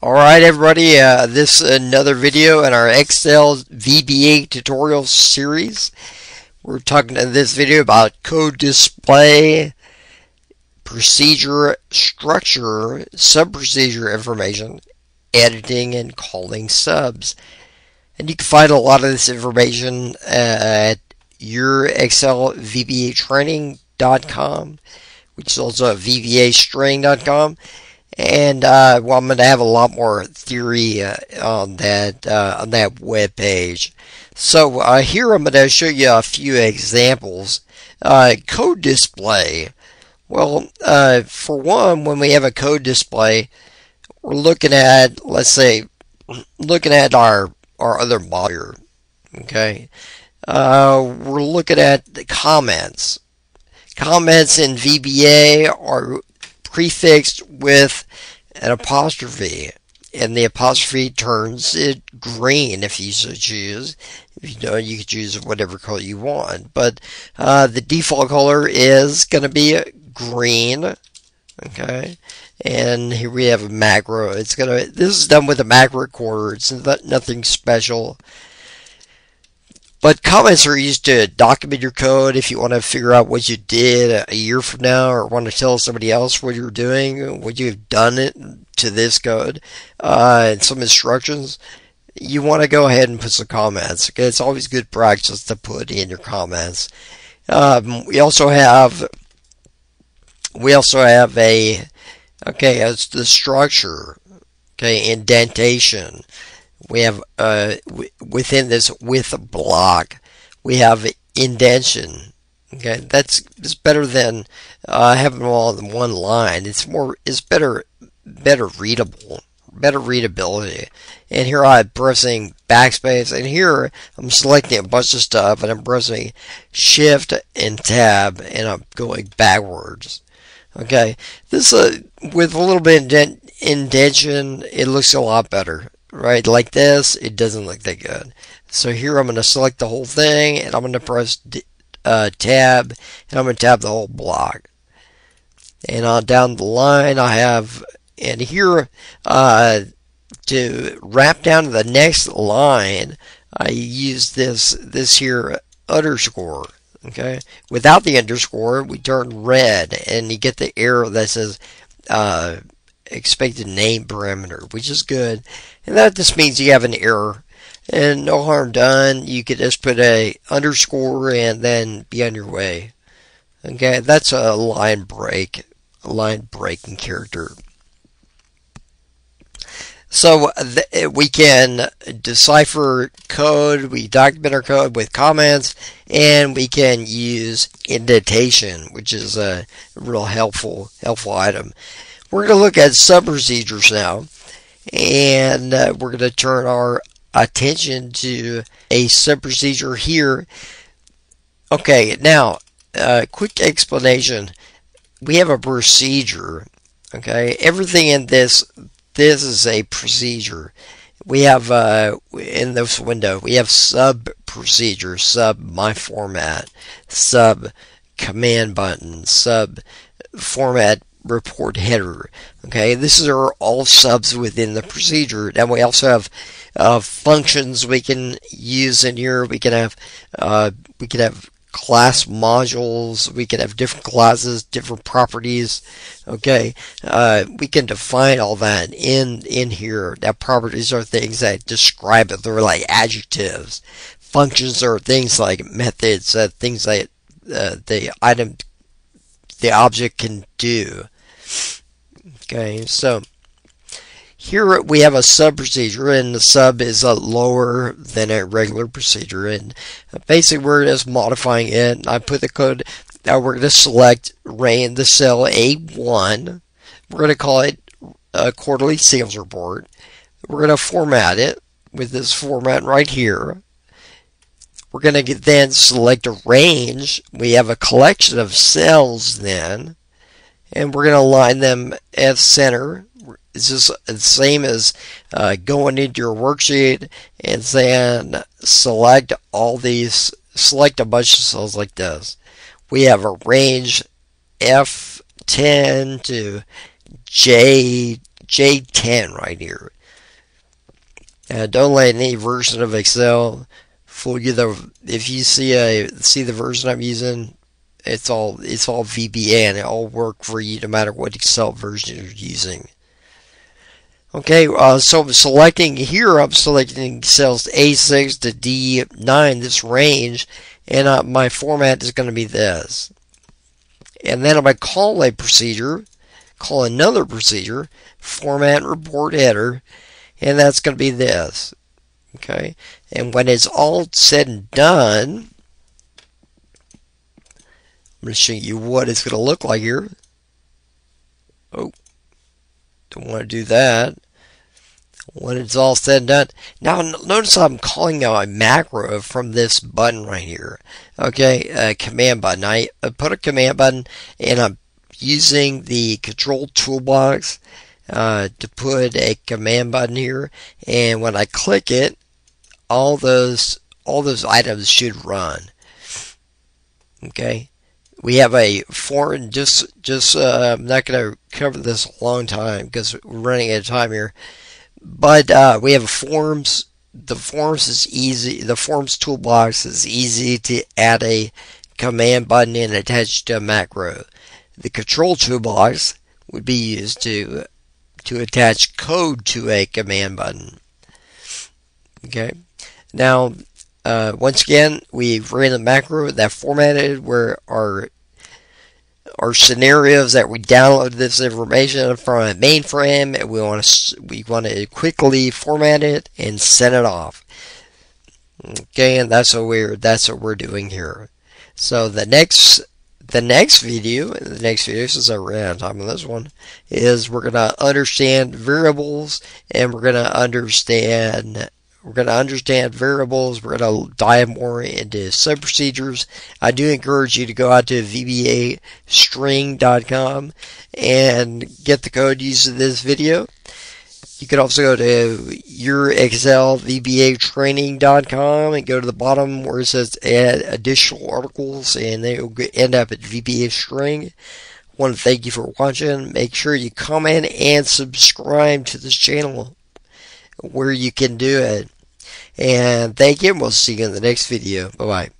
Alright everybody, this is another video in our Excel VBA tutorial series. We're talking in this video about code display, procedure structure, sub-procedure information, editing, and calling subs. And you can find a lot of this information at YourExcelVBATraining.com, which is also at VBAtraining.com. And I'm going to have a lot more theory on that web page. So here I'm going to show you a few examples. Code display. Well, for one, when we have a code display, we're looking at, let's say, our other module. Okay, we're looking at the comments. Comments in VBA are prefixed with an apostrophe, and the apostrophe turns it green if you so choose. If you don't, you can choose whatever color you want, but the default color is going to be green. Okay, and here we have a macro. This is done with a macro recorder. It's nothing special. But comments are used to document your code if you want to figure out what you did a year from now, or want to tell somebody else what you're doing, what you've done it to this code, and some instructions. You want to go ahead and put some comments. Okay, it's always good practice to put in your comments. We also have the structure. Okay, indentation. We have within this with block, we have indentation. Okay, that's better than having them all in one line. It's better readability. And here I'm pressing backspace, and here I'm selecting a bunch of stuff, and I'm pressing Shift and Tab, and I'm going backwards. Okay, this with a little bit of indentation, it looks a lot better. Right, like this, it doesn't look that good. So here I'm going to select the whole thing, and I'm going to press Tab, and I'm going to tab the whole block. And on down the line, I have, and here to wrap down to the next line, I use this here underscore. Okay, without the underscore, we turn red, and you get the error that says expected name parameter, which is good, and that just means you have an error, and no harm done. You could just put a underscore and then be on your way. Okay, that's a line breaking character. So we can decipher code, we document our code with comments, and we can use indentation, which is a real helpful item. We're going to look at sub-procedures now, and we're going to turn our attention to a sub-procedure here. Okay, now, quick explanation. We have a procedure, okay? Everything in this is a procedure. We have, in this window, we have sub-procedure, my format, command button, format report header. Okay, this are all subs within the procedure. And we also have functions we can use in here. We can have class modules. We can have different classes, different properties. Okay, we can define all that in here. Now, properties are things that describe it. They're like adjectives. Functions are things like methods, things that the object can do. Okay, so here we have a sub procedure, and the sub is lower than a regular procedure, and basically we're just modifying it. I put the code. Now we're going to select the cell A1. We're going to call it a quarterly sales report. We're going to format it with this format right here. We're going to then select a range. We have a collection of cells then, and we're going to align them at center. It's just the same as going into your worksheet and then select a bunch of cells like this. We have a range F10 to J10 right here. Don't let any version of Excel fool you. If you see the version I'm using, it's all VBA, and it all work for you no matter what Excel version you're using. Okay, so I'm selecting cells A6 to D9, this range, and my format is going to be this. And then I'm going to call another procedure, format report header, and that's going to be this. Okay, and when it's all said and done, I'm going to show you what it's going to look like here. Oh, don't want to do that. When it's all said and done. Now, notice I'm calling out a macro from this button right here. Okay, command button. I put a command button, and I'm using the control toolbox to put a command button here. And when I click it, all those items should run. Okay. We have a form. I'm not going to cover this a long time because we're running out of time here. But we have forms. The forms is easy. The forms toolbox is easy to add a command button and attach to a macro. The control toolbox would be used to attach code to a command button. Okay. Now, once again, we've ran a macro that formatted where our scenarios that we download this information from a mainframe, and we want to quickly format it and send it off. Okay, and that's what we're doing here. So the next video, since I ran out of time on this one, is we're gonna understand variables, and we're gonna understand variables. We're going to dive more into sub-procedures. I do encourage you to go out to VBAstring.com and get the code used in this video. You can also go to YourExcelVBATraining.com and go to the bottom where it says add additional articles, and they will end up at VBA String. I want to thank you for watching. Make sure you comment and subscribe to this channel where you can do it. And thank you, and we'll see you in the next video. Bye-bye.